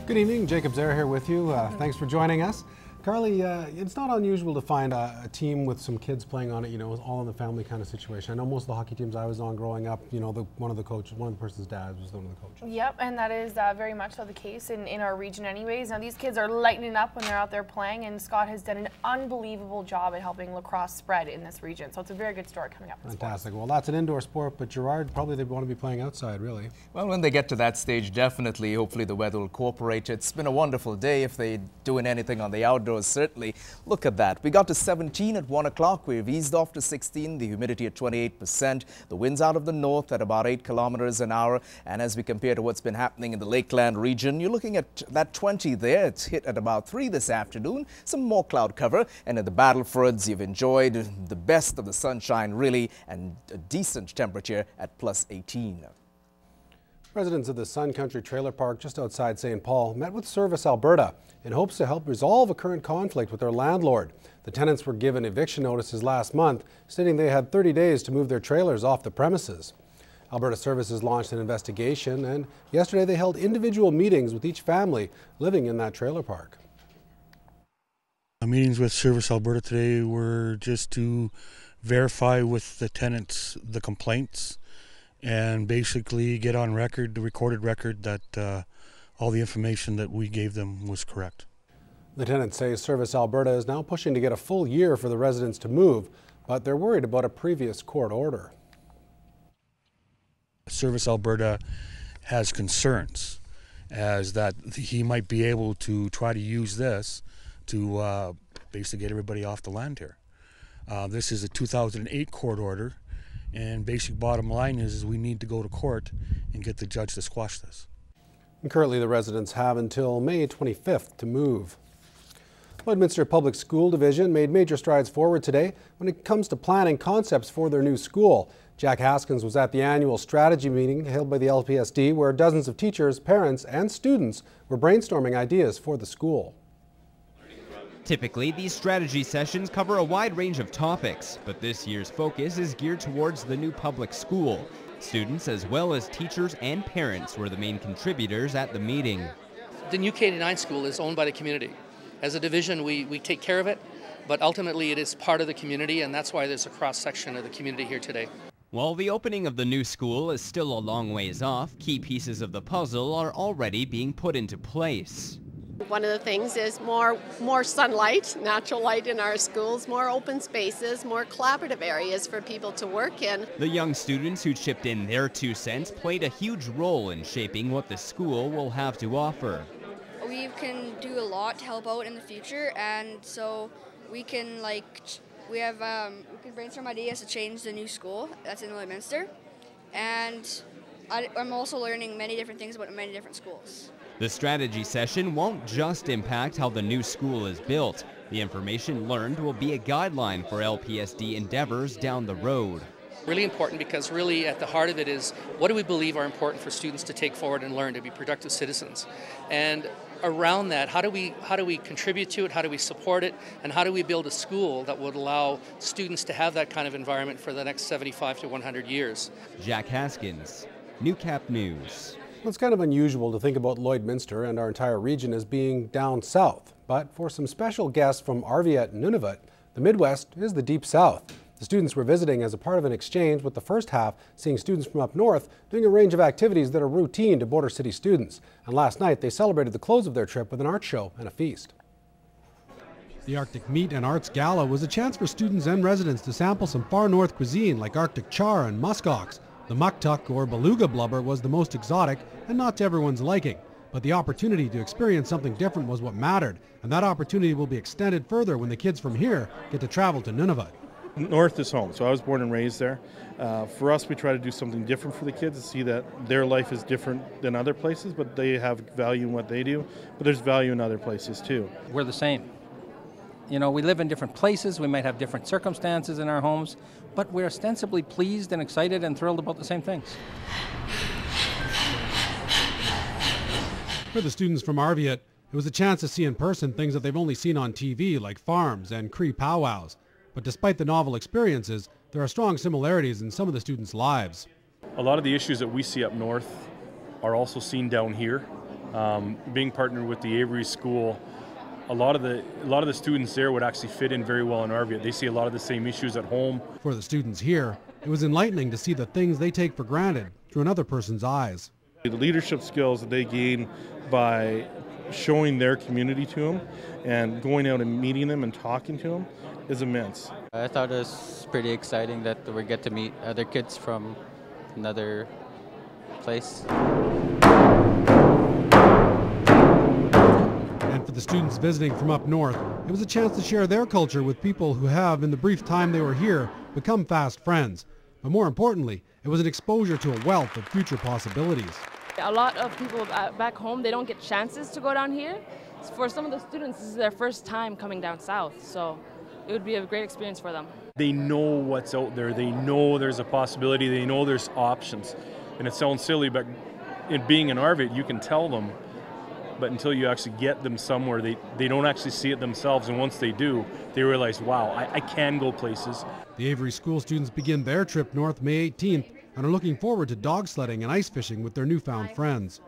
Good evening, Jacob Zare here with you. Thanks for joining us. Carly, it's not unusual to find a team with some kids playing on it, all in the family kind of situation. I know most of the hockey teams I was on growing up, one of the person's dad was one of the coaches. Yep, and that is very much so the case in our region anyways. Now these kids are lightening up when they're out there playing, and Scott has done an unbelievable job at helping lacrosse spread in this region. So it's a very good story coming up. Fantastic. Well, that's an indoor sport, but Gerard, probably they want to be playing outside, really. Well, when they get to that stage, definitely, hopefully the weather will cooperate. It's been a wonderful day if they're doing anything on the outdoors. Certainly. Look at that. We got to 17 at 1 o'clock. We've eased off to 16, the humidity at 28%. The winds out of the north at about 8 kilometers an hour. And as we compare to what's been happening in the Lakeland region, you're looking at that 20 there. It's hit at about 3 this afternoon. Some more cloud cover. And in the Battlefords, you've enjoyed the best of the sunshine, really, and a decent temperature at plus 18. Residents of the Sun Country Trailer Park just outside St. Paul met with Service Alberta in hopes to help resolve a current conflict with their landlord. The tenants were given eviction notices last month, stating they had 30 days to move their trailers off the premises. Alberta Services launched an investigation, and yesterday they held individual meetings with each family living in that trailer park. The meetings with Service Alberta today were just to verify with the tenants the complaints and basically get on record, the recorded record, that all the information that we gave them was correct. The tenants say Service Alberta is now pushing to get a full year for the residents to move, but they're worried about a previous court order. Service Alberta has concerns as that he might be able to try to use this to basically get everybody off the land here. This is a 2008 court order. And basic bottom line is we need to go to court and get the judge to squash this. And currently the residents have until May 25th to move. Lloydminster Public School Division made major strides forward today when it comes to planning concepts for their new school. Jack Haskins was at the annual strategy meeting held by the LPSD, where dozens of teachers, parents and students were brainstorming ideas for the school. Typically, these strategy sessions cover a wide range of topics, but this year's focus is geared towards the new public school. Students as well as teachers and parents were the main contributors at the meeting. The new K-9 school is owned by the community. As a division, we take care of it, but ultimately it is part of the community, and that's why there's a cross-section of the community here today. While the opening of the new school is still a long ways off, key pieces of the puzzle are already being put into place. One of the things is more sunlight, natural light in our schools, more open spaces, more collaborative areas for people to work in. The young students who chipped in their 2 cents played a huge role in shaping what the school will have to offer. We can do a lot to help out in the future, and so we can we can brainstorm ideas to change the new school that's in Lloydminster, and I'm also learning many different things about many different schools. The strategy session won't just impact how the new school is built. The information learned will be a guideline for LPSD endeavors down the road. Really important, because really at the heart of it is what do we believe are important for students to take forward and learn to be productive citizens. And around that, how do we contribute to it, how do we support it, and how do we build a school that would allow students to have that kind of environment for the next 75 to 100 years. Jack Haskins, Newcap News. Well, it's kind of unusual to think about Lloydminster and our entire region as being down south, but for some special guests from Arviat and Nunavut, the Midwest is the Deep South. The students were visiting as a part of an exchange, with the first half seeing students from up north doing a range of activities that are routine to Border City students. And last night they celebrated the close of their trip with an art show and a feast. The Arctic Meat and Arts Gala was a chance for students and residents to sample some far north cuisine like Arctic char and muskox. The muktuk, or beluga blubber, was the most exotic and not to everyone's liking. But the opportunity to experience something different was what mattered, and that opportunity will be extended further when the kids from here get to travel to Nunavut. North is home, so I was born and raised there. For us, we try to do something different for the kids, to see that their life is different than other places, but they have value in what they do, but there's value in other places too. We're the same. We live in different places, we might have different circumstances in our homes, but we're ostensibly pleased and excited and thrilled about the same things. For the students from Arviat, it was a chance to see in person things that they've only seen on TV, like farms and Cree powwows. But despite the novel experiences, there are strong similarities in some of the students' lives. A lot of the issues that we see up north are also seen down here. Being partnered with the Avery School, a lot of the students there would actually fit in very well in Arvia. They see a lot of the same issues at home. For the students here, it was enlightening to see the things they take for granted through another person's eyes. The leadership skills that they gain by showing their community to them and going out and meeting them and talking to them is immense. I thought it was pretty exciting that we get to meet other kids from another place. And for the students visiting from up north, it was a chance to share their culture with people who have, in the brief time they were here, become fast friends. But more importantly, it was an exposure to a wealth of future possibilities. A lot of people back home, they don't get chances to go down here. For some of the students, this is their first time coming down south, so it would be a great experience for them. They know what's out there. They know there's a possibility. They know there's options. And it sounds silly, but in being in Arvia, you can tell them, but until you actually get them somewhere, they don't actually see it themselves. And once they do, they realize, wow, I can go places. The Avery School students begin their trip north May 18th and are looking forward to dog sledding and ice fishing with their newfound friends.